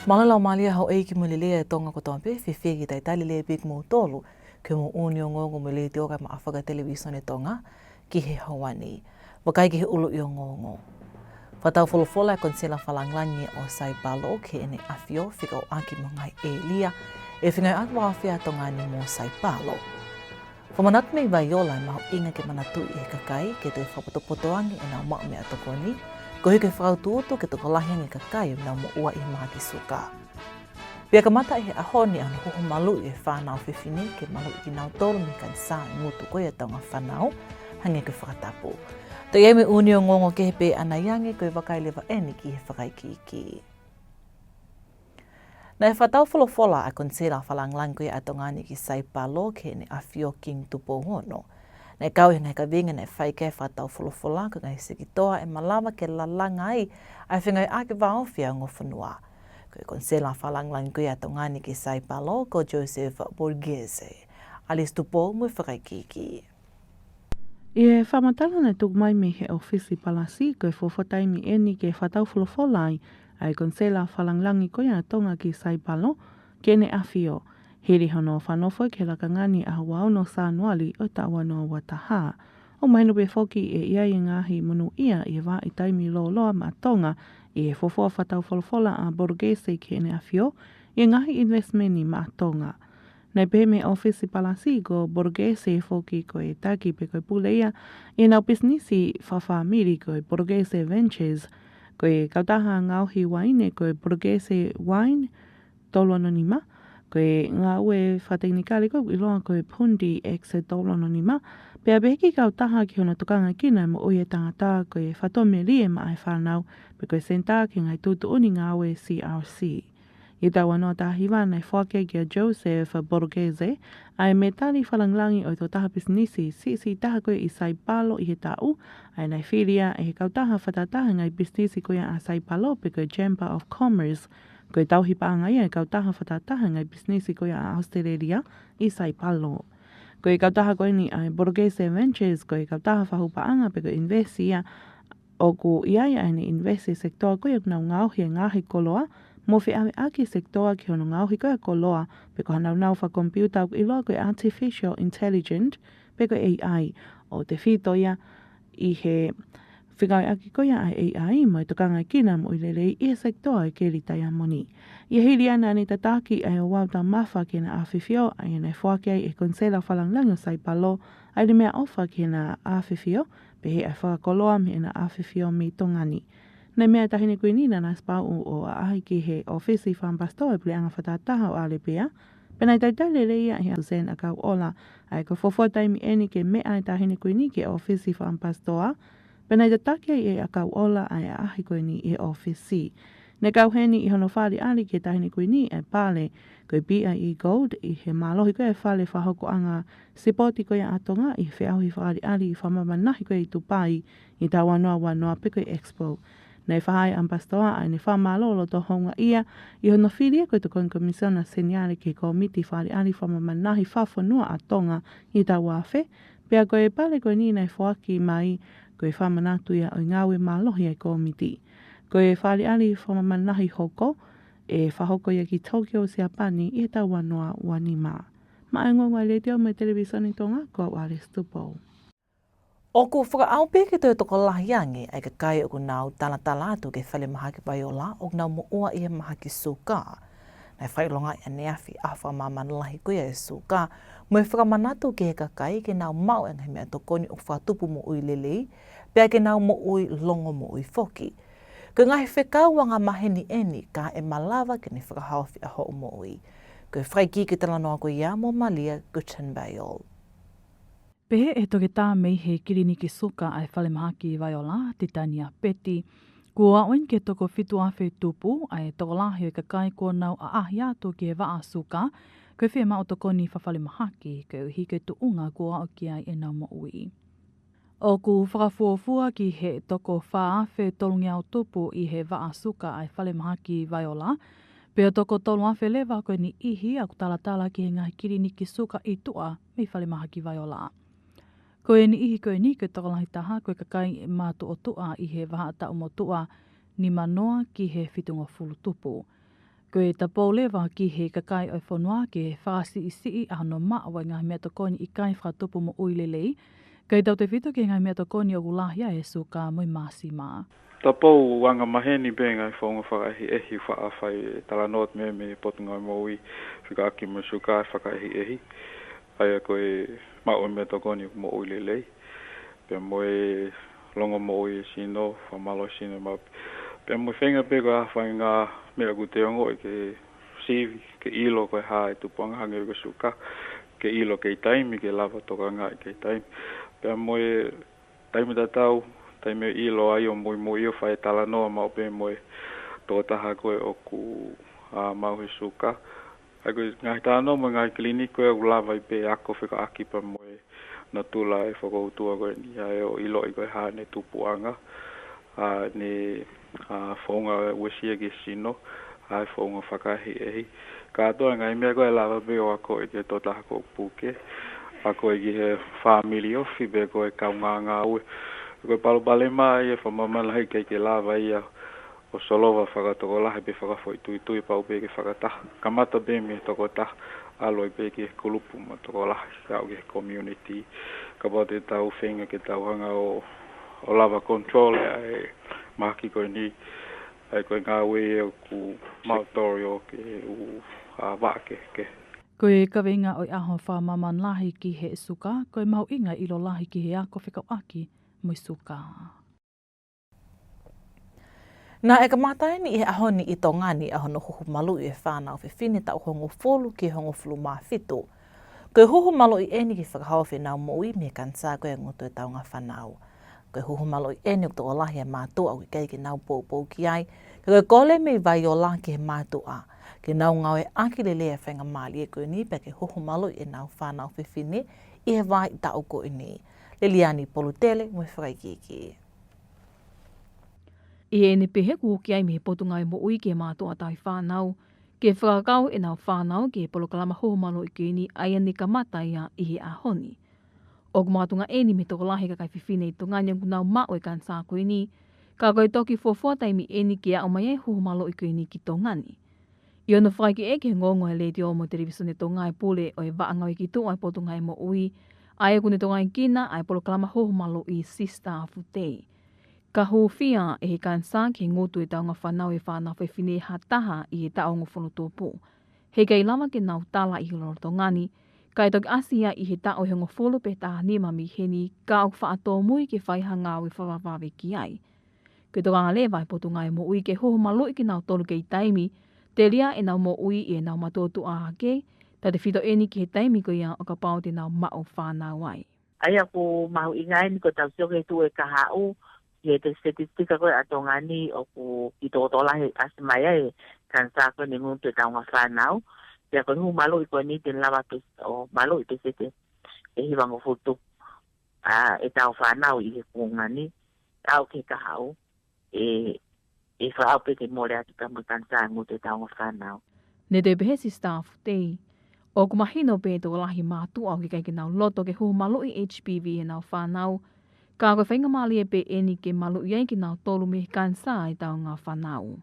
Malala malia hau eiki mo lelea e tonga ko tompe, whiwhegi tai tai lelea big mo tolu, ke mo Ongoongo mo lelea te okai ma Awhaka Televisone Tonga, ki he hawani, wakai ki he ulu i Ongoongo. Whatau wholofola e konsela whalanglangi o Sai Palo, ke ene awhio, whika o aki mo ngai e lia, e whingai atu awhia tongani mo Sai Palo. Whamanatu mei vaiola e mahu inga ke manatu i he kakai, ke te whapotopotoangi e nau mau mea tokoni, ko hike whakautuoto ke toko lahiangi kakai nau mo ua i maha ki suka. Pia ka mata i he ahoni anu hoho malu i e whanau whiwhine ke malu i nau tolu mi kan sa i ngutu koe a taunga whanau, hange ke whakatapu. To iei me Ongoongo ke he pe ana iange koe wakai lewa eni ki he whakaikiki. Na e whatau wholofola a konsera whalanglang koe a tongani ki Sai Palo ke ne awhio king tupo hono. Na e kau hingai ka vinga na e whaike whatau wholofola ko ngai sekitoa e malawa ke lalanga ai a whingai ake waofia ngofunua. Ko e konsera whalanglang koe a tongani ki Sai Palo ko Joseph Borghese. Alis tupo mui whakaikiki. E whamatala na tuk mai me he ofisi palasi ko e whawhatai mi eni ke whatau wholofola ai konsela whalanglangi koe a tonga ki Sai Palo ke ne awhio. Hiri hono whanofo ke lakangani a wao no sa nuali o tawa no wataha. O mainu be foki e ia i ngahi munu ia i wā i taimi lo loa ma tonga i e fofoa whatau wholofola a Borghese ke ne awhio i ngahi investmenti ma tonga. Nei pe me ofisi palasi ko Borghese foki ko e taki pe koe pule ia i nau bisnisi whawhamiri ko e Borghese Ventures ko e kautaha ngauhi waine ko e Borghese Wine tolu anonima ko e ngā ue whateknikari ko i loa ko e Pundi Exe tolu anonima pe a beki kautaha ki hona tukanga kina mo ui e tangata ko e whatome lie ma ai whanau pe ko e senta ki ngai tutu uni ngā ue CRC. I tau anō tahiwa nei whake kia Joseph Borghese, ai me tali whalanglangi o i tō taha bisnisi si taha koe i Sai Palo i he tau, ai nei whiria e he kautaha whatataha ngai bisnisi koe a Sai Palo pe koe Chamber of Commerce, koe tauhi paanga ia e kautaha whatataha ngai bisnisi koe a Australia i Sai Palo. Koe kautaha koe ni ai Borghese Ventures, koe kautaha whahupaanga pe koe investia o ku iaia ai ni investi sektoa koe nau ngauhi e ngahi koloa, mo fe ame aki sektoa ki hono ngauhi koe koloa pe ko hanau nau wha computer i loa koe artificial intelligent pe koe AI o te whito ia i he whikai aki koe ai AI mo i tokanga kina mo i lelei i he sektoa i keri tai amoni. I hiri ana ni tataki ai o wauta mawha ki na awhiwhio ai nei whake ai e konsela whalanglango Sai Palo ai le mea ofa ki na awhiwhio pe he ai whakakoloa me na awhiwhio mi tongani. Nei mea tahine koe nina na spau o ahi ki he ofisi whambastoa pule anga whatataha o ale pia. Pena i taitale leia he Susen a kau ola ai ko fofo taimi eni ke mea i tahine koe ni ke ofisi whambastoa. Pena i tatake e a kau ola ai a ahi koe ni e ofisi. Ne kau heni i hono whare ali ke tahine koe ni e pale koe BIE Gold i he malohi koe whale whahoko anga sipoti koe a tonga i whiauhi whare ali i whamamanahi koe i tupai i ta wanoa pe koe expo. Nei whahai ambastoa ai ne whamalolo to honga ia i hono whiria koe to koen komisiona seniale ke komiti whare ali whamamanahi whawhanua a tonga i ta wafe, pea koe pale koe ni nei whaki mai koe whamanatu ia o ngawe malohi ai komiti. Koe whare ali whamamanahi hoko e whahoko ia ki Tokyo Siapani i ta wanoa wanima. Maengonga le teo me Televisone Tonga ko wale stupo. O ku whakaaupe ke toi toko lahiangi ai ka kai o ku nau tala atu ke whale maha ki Paula o nau mo ua i he maha ki suka. Nei whailonga i aneawhi awha mamanalahi koe e suka, mo e whakamanatu ke he kakai ke nau mau e ngai mea tokoni o whatupu mo ui lelei, pia ke nau mo ui longo mo ui foki. Ko ngahi whekauanga maheni eni ka e malawa ke ni whakahawhi a ho mo ui. Ko e whaiki ke talanoa koe ia mo malia Guten Bayol. Pehe e toke tā mei he kiriniki suka ai whale mahaki i Vaiola, Titania Peti. Kua oin ke toko whitu awhi tupu ai toko lahi o kakai kua nau a ahi atu ki he waa suka, koe whia mao toko ni whawhale mahaki, koe uhi ke tuunga kua o ki ai e nau mo ui. O ku whakafuafua ki he toko wha awhi tolungi au tupu i he waa suka ai whale mahaki i Vaiola, pea toko tolu awhi lewa koe ni ihi a kutalatala ki he ngahi kiriniki suka i tua mei whale mahaki Vaiola. Koe ni ihi koe ni koe tokolahi taha koe kakai mātu o tua i he waha ta umo tua ni manoa ki he whitunga fulu tupu. Koe ta Paula ki he kakai o whanua ke whaasi i sii a no maa wa ngā mea tokoni i kai whatupu mo uilelei. Kei tau te whitu ke ngā mea tokoni o gulahia e su ka moi masi maa. Ta pou wanga maheni benga I whaunga whakaehi whaafai tala not me potunga Moimoi whika aki mo suka whakaehi. Aia koe mao mea tokoni mo uilelei. Pea moe longo mo ui sino, whamalo sino ma. Pea moe whenga peko a whai ngā mea ku te ongo ke sivi, ke ilo koe hae tupuanga hangi ko suka. Ke ilo ke taimi, ke lava toka ngai ke taimi. Pea moe taimi tatau, taimi ilo ai o Moimoi o whai tala noa mao pe moe tō taha koe o ku mau he suka. Ai koe ngai tala noa mo ngai kliniko e u lava I pe ako whika aki pa moe na tula e whakoutua koe ni ai o ilo I koe hane tupuanga. Ne whaunga uesia ki sino, ai whaunga whakahi ehi. Katoa ngai mea koe lava pe o ako e ke tō taha koe puke. Ako e ki he family ofi be koe kaunganga ue. Koe palo pale mai e whamamalahi kei ke lava ia o solova whakatoko lahi pe whakafo I tui pau pe ke whakataha. Kamata pe me toko taha aloi pe ke kulupu ma toko lahi kau ke community. Ka pote tau whenga ke tau hanga o lava control e maki koe ni. Ai koe ngā ue o ku mautorio ke u wake ke. Koe kawenga o aho whamaman lahi ki he suka, koe mau inga ilo lahi ki he ako whikau aki mo suka. Nā e ka mātai ni I aho ni I Tongani aho no huhu malu I e whānau whiwhine tau hongo folu ki hongo fulu mā whitu. Koe huhu malu I eni ki whakahawa whenau mo'i me kansa koe ngutu e taunga whanau. Koe huhu malu I eni o tō lahi e mātua au I kei ki nau pou ki ai. Koe kole me vai o la ki he mātua. Ke nau ngau e aki le lea whenga māli e koe ni pe ke huhu malu I nau whānau whiwhine I he vai I tau koe ni. Le liani polutele mo e whakaikiki. I ene pehe kuki ai me potunga mo ui ke mātua tai whānau. Ke whakakau e nau whānau ke polokalama hohomalo I kēni ai ane ka mata ia I he ahoni. O ku mātunga eni me toko lahi ka kai whiwhine I Tongani ang kunau mao e kansa koe ni, ka koe toki fōfuatai mi eni ke a o mai e hohomalo I koe ni ki Tongani. I ono whaiki e ke ngongo e leiti o mo Televisone Tonga e pule o e waangau I ki tō ai potunga e mo ui, ai e kune Tonga I kina ai polokalama hohomalo I Sister Futei. Ka huwhia e he kansa ke ngotu e taonga whanau e whanau whiwhine hataha I he taonga whanutōpō. He kei lama ke nau tala I hiloro Tongani, kai toki asia I he tao he ngofolo pe taha ni mami heni ka au whaato mui ke whaihanga o I whawawawe ki ai. Ke toka ngā lewa e potunga e mo ui ke hoho malo I ke nau tolu kei taimi, te lia e nau mo ui e nau matotu a hake, ta te whito eni ki he taimi ko ia o ka pao te nau mao whanau ai. Ai ako mahu ingai ni ko tau sioke tu e kahau, ye te statistika koe a Tongani o ku I tōtola he asimaya e kansa koe ni nguntu e taunga whanau. Ia koe hu malo I koe ni ten lawa o malo I te sete e hiwango futu e tau whanau I he kungani. Au ke kahau e whaau pe ke more atu tamu kansa nguntu e taunga whanau. Ne te behesi staff tei, o kumahino pe tō lahi mātua o ke kai ke nau loto ke hu malo I HPV e nau whanau, ka koe whainga mali e pe eni ke malu iai ki nau tolu me kansa I tau ngā whanau.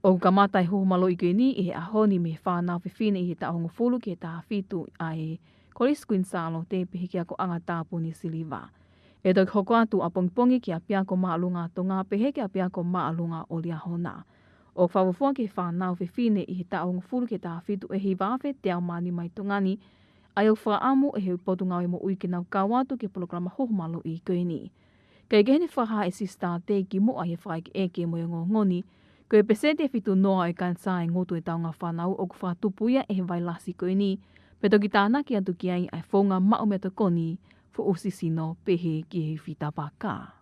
O ka matai hu malo I koe ni I he ahoni me whanau whiwhine I he taonga fulu ki he taha whitu ai koriskuin salo te pehe ki ako anga tāpu ni siliva. E toki hoko atu a pongpongi ki a piako maalunga tonga pehe ki a piako maalunga o lia hona. O whawafua ki whanau whiwhine I he taonga fulu ki he taha whitu e hi wawe te au mani mai Tongani, ai o whaamu e he potunga e mo ui ki nau kawatu ke programa hohomalo I koe ni. Kei kehene whaha e sista te ki mo ai e whaiki e ke mo e ngoni, koe pese te whitu noa e kansa e ngotu e taunga whanau o ku whatupuia e he vai lasi koe ni, pe toki tāna ki atu ki ai ai whonga mao me to koni, fu usisino pehe ki he whita paka.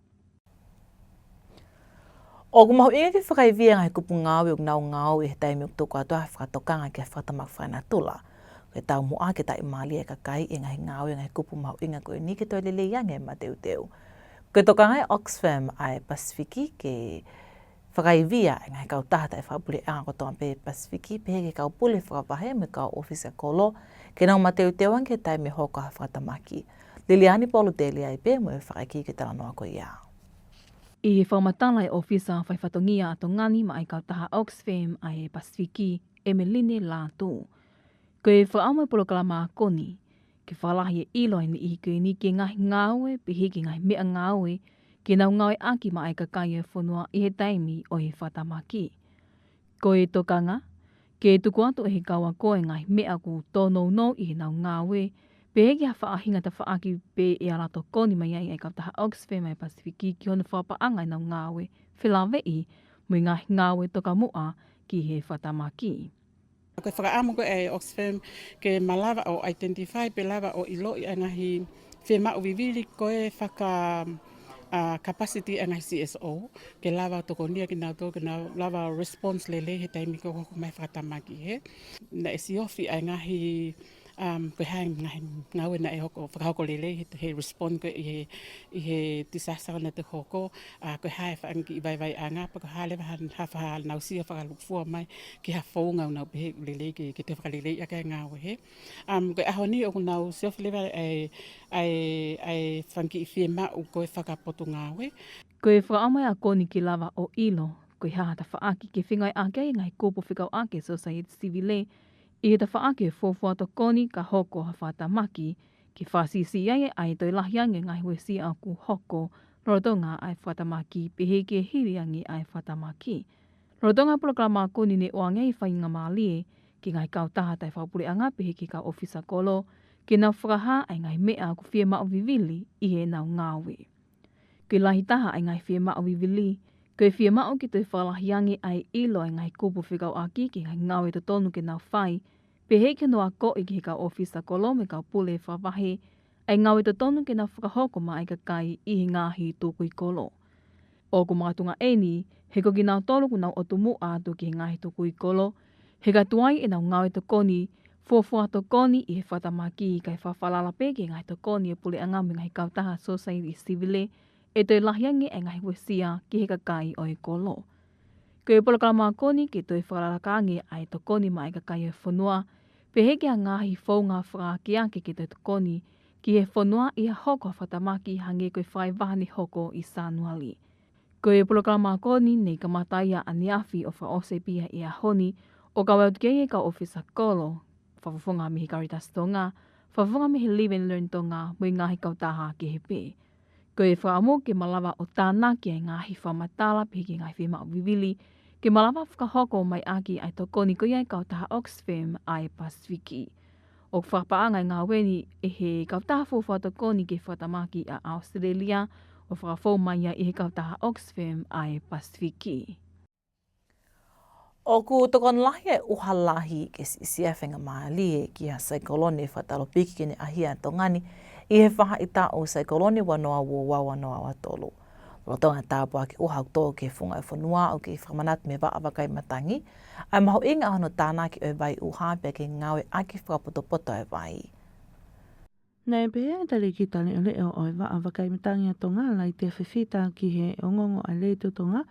O ku mahu inga ki whakaivia ngai kupu ngāwe o nau ngāo I he taimi o toko atua whakatokanga ki a whatamak whaina tula. Koe tau mua ke tai mali e kakai I ngai ngāwe ngai kupu mahu inga koe ni ke toi lele yange ma teu teu. Koe toka ngai Oxfam ai Pasifiki ke whakaivia ngai kau tahata e whapule anga kotoa pe Pasifiki pehe ke kau pule whakawahe me kau ofisa kolo ke nau ma teu teu ange taimi hoka ha whatamaki. Liliani polu tele ai pe mo e whakaiki ke tala noa koe ia. I whaumatala e ofisa whaifatongia a Tongani ma ai kau taha Oxfam ai Pasifiki Emeline Latu. Koe whaamai polokalama koni, ke whalahi e iloi ni i koe ni ke ngahi ngāwe, pihi ke ngahi mea ngāwe, ke nau ngāwe aki ma ai kakai e whanua i he taimi o he whatamaki. Koe tokanga, ke tuku atu e he kaua koe ngahi mea ku tōnou no i he nau ngāwe, pe heki ha whaahinga ta whaaki pe e alato koni mai ai kautaha Oxfam mai Pasifiki ki hona whapaanga i nau ngāwe, whilawei mui ngahi ngāwe toka mua ki he whatamaki. Koe whakaamo koe e Oxfam ke malawa o identify pe lava o ilo i ngahi whema o viviri koe whaka capacity ngahi CSO ke lava toko nia ki nau tō ke nau lava response lele he taimi ko mai whatamaki he. Na e si ofi ai ngahi koe hai ngawe na e hoko whakahoko lele he respond koe i he disasara na te hoko koe hai whaangi i vai anga pa koe hale waha nau sia whakalukfua mai ki ha whaunga nau pehe lele ke te whakalele i aka ngawe he. Koe aho ni o nau self-level ai whangi i whiema o koe whakapoto ngawe. Koe whaamai a koni ki lava o ilo, koe hahata whaaki ke whingai ake ngai kōpo whikau ake Society Civile, i he ta whaake fōwhata koni ka hoko ha whatamaki, ki whasisi ai ai toi lahiange ngai huesi a ku hoko, rotonga ai whatamaki pehe ke hiriangi ai whatamaki. Rotonga programa koni ne oange i whainga maalie, ki ngai kautaha tai whapure anga pehe ki ka ofisa kolo, ki nau whakaha ai ngai mea ku whiema o vivili i he nau ngāwe. Koe lahi taha ai ngai whiema o vivili, koe whiema o ki toi whalahiangi ai ilo ai ngai kupu whikau aki ki ngai ngāwe to tonu ke nau whai, pe he ke noa ko i ki ka ofisa kolo me ka pule whawahe, ai ngāwe to tonu ke nau whakahoko ma ai ka kai i he ngāhi tūkui kolo. O ku mātunga eni, he ko ki nau tolu ku nau otumu ātu ki he ngāhi tūkui kolo, he ka tuai e nau ngāwe to koni, fuafua to koni i he whatamaki i kai whawhalalape ki ngai to koni e pule anga me ngai kautaha Society Civile, e toi lahiangi e ngai wesia ki he kakai o e kolo. Koe polokalama koni ki toi whakalalakangi ai to koni ma ai kakai e whanua, pe heke a ngāhi whaunga whakaaki ake ki toi to koni, ki he whanua i a hoko whatamaki hange koe whai wahane hoko i Sanuali. Koe polokalama koni nei ka mataia aniafi o whaose pia i a honi, o ka wautukei ka ofisa kolo, whawhunga mihi Caritas Tonga, whawhunga mihi Live and Learn Tonga, mui ngahi kautaha ki he pē. Koe whaamu ke malawa o tāna ki ai ngahi whamatala pe ki ngai whima o vivili, ke malawa whakahoko mai aki ai tokoni koe ai kautaha Oxfam ai Pasifiki. O whapaangai ngā weni e he kautaha fōwha tokoni ke whatamaki a Australia, o whakafou mai i he kautaha Oxfam ai Pasifiki. O ku tokon lahi e uhalahi ke sisia whenga maalie ki a saikolone whatalo piki kene ahia tongani i he whaha i tā o saikolone wanoa wo wanoa wa tolu. Rotonga tāpua ki uhau tō ke whunga e whanua o ke whamanat me wa awakai matangi, ai maho inga hono tāna ki e vai uha pe ke ngawe aki whakapoto e vai. Nei pēa tali ki tali o leo o e wa awakai matangi a tonga lai te whiwhita ki he ongongo a leitu tonga,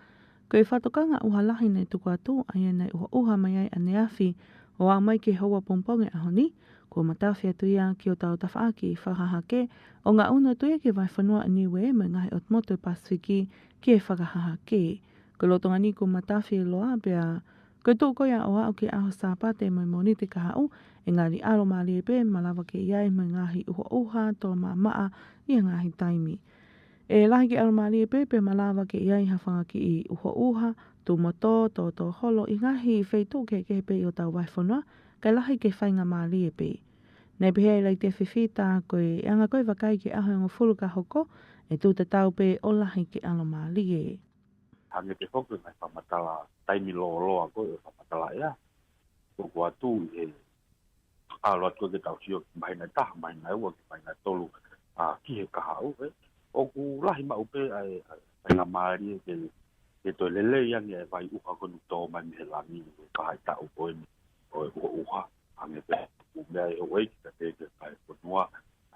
koe whatokanga uhalahi nei tuku atu ai nei uha mai ai aneafi o a mai ke hoa pomponge a honi, ko matawhia tuia ki o tau tawhaaki i whakahake o ngā una tuia ki vai whanua a niwe me ngahi o tmoto Pasifiki ki e whakahake. Ko lotonga ni ko matawhia loa pia koe tū koia o au ki aho sāpate mai moni te kahau e ngāri aro maali e pē malawa ke iai me ngahi uha tō maa i a ngahi taimi. E lahi ki aro maali e pē malawa ke iai hawhanga ki i uha tū moto tō holo i ngahi wheitu ke pē i o tau vai whanua kai lahi ke whainga maali e pē. Nei pehea lai te whiwhita koe e anga koe wakai ki aho ngā fulu ka hoko e tū te tau pē o lahi ki aro maali e. Hange te hoko ngai whamatala taimi loa koe o whamatala ea. Toko atu i he alo atu ke tau sio ki mahina taha, mahina eua ki mahina tolu ki he kaha au. O ku lahi mau pē ai whainga maari ke toi lele iangi e vai uha konu tō mai mihe lami e kahai tau koe ni o e uha hange pē. Mea e oi ki ka te kai konua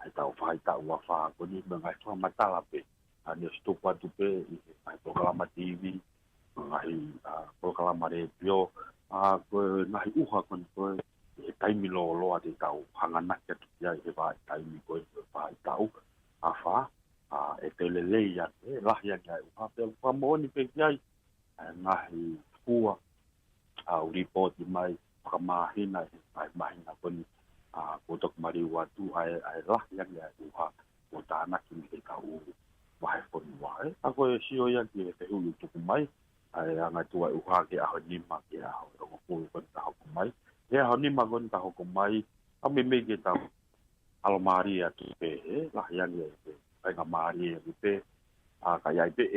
ai tau whai tau wa wha koni me ngai whamatala pē. Ani o stupu atu pē i ngai prokalama TV, ngai prokalama radio, koe ngai uha koni koe e taimi loa te tau hanganaki atu kia i he vai taimi koe vai tau a wha. E te lelei ane, lahi ane ai uha pē wha mooni pē kiai, ngahi kua, au ripoti mai, whakamahina ai mahina koni ko tok mari watu ai lah yang ya uha o tāna ki me ka u wahe koni wae a ko sio ya ki te ulu tuku mai ai anga tua uha ke aho nima ke aho rongo ko kon ta ho mai e aho nima kon ta ho mai a me ke ta almari atu pe lah yang ya ai nga mari pe a ka yai pe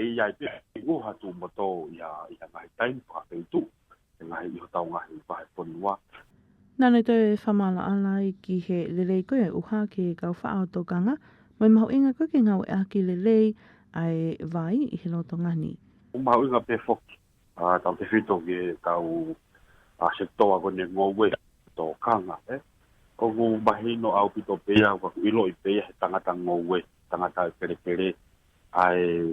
u ha tu moto ya ngai time pa pe tu ngai yo tau ngai pa poni wa Nana te whamala ala i ki he lelei koe uha ke kau whaao tokanga, mai maho inga koe ke ngau e aki lelei ai vai i he loto ngani. Maho inga pe foki, tau te whito ke tau se toa kone ngowe to kanga, o ngu mahino au pito pea, waku ilo i pea he tangata ngowe, tangata pere ai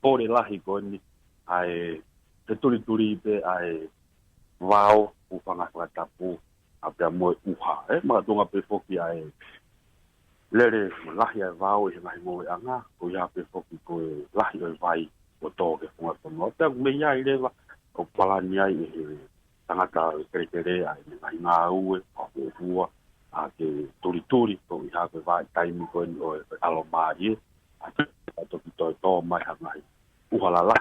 pore lahi kone, ai te turi pe ai vao upanga Tongatapu apia mo uha ma tonga pe foki ai lere lahi ai vao e mai mo anga ko ya pe foki ko lahi ai vai o to ke funga tono pe me ya ile va o palani ai e tangata kere ai mai nga ue o fua a ke turi ko ya pe vai time ko o alomari a to mai hangai uhalala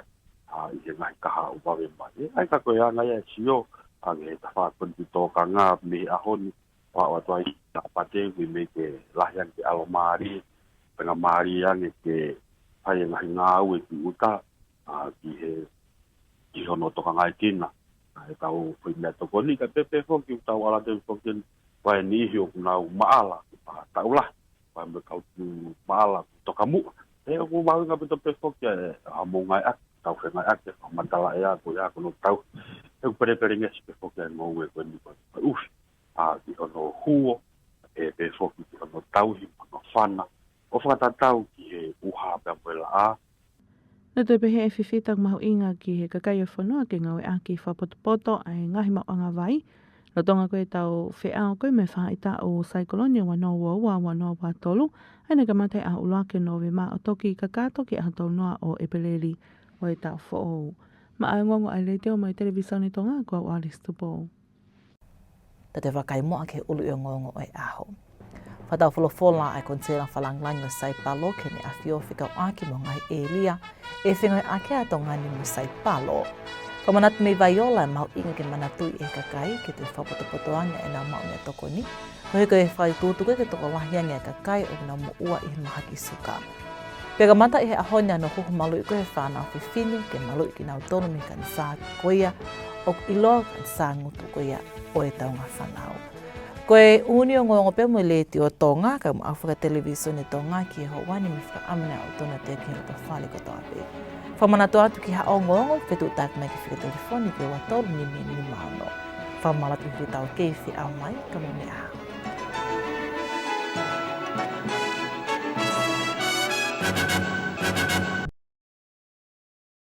a i ngai ka u va ve mai ai ka ko ya ngai sio age ta fa kon to kanga me ahon wa toi ta pate we me ke lahyan ke alomari penga mari yang ke ai nga we ki uta a ki he ki hono to kanga kina ai ta o foi me to koni ka pepe fo ki uta wala te fo ken wa ni hi o na maala ta ula wa me ka maala to kamu e o ma nga pe to pe fo ke a mo ngai ak ta fe ngai ak ke matala ya ko no tau eu pere nge se foki no we ko ni ko ki ono huo e pe foki ki ono tauhi no fana o fata tau ki e uha pe pela a Na te pehe e whiwhitak maho inga ki he kakai o whanua ke ngau e aki whapotopoto ai ngahi mau anga vai. No tonga koe tau whiao koe me whaita o Saikolonia wanoa ua wanoa wa tolu. Aina ka matai a ula ke Novema o toki kakato ki a tau noa o Epeleri o e tau who'o. Ma ai ngongo ai le teo mai Televisone Tonga kua o Alice Tupo. Ta te wakai moa ke ulu i o ngongo o e aho. Whatau wholofola ai konsera whalanglangi o Saipalo ke ne awhio whikau aki mo ngai e lia e whingoi ake a tongani mo Saipalo. Whamanatu mei vaiola e mau inga ke manatui e kakai ke te whapotopotoanga e nā mau mea toko ni. Ko heko e whai tūtuke ke toko lahianga e kakai o nā mo ua i he mahaki suka. Pega mata i he ahonia no huhu malu i koe whanau whiwhini ke malu i ki nau tono mi kan sā koia o ilo kan sā ngutu koia o e taunga whanau. Koe uni o ngongo pe mo le ti o Tonga ka mo Ongoongo Televisone Tonga ki ho wani mi whaka amina o tona te ki hota whale ko toa pe. Whamanatu atu ki ha o ngongo whetu tak mai ki whika telefoni ki o watolu ni mi ni maano. Whamalatu ki tau kei whi au mai ka mo mea.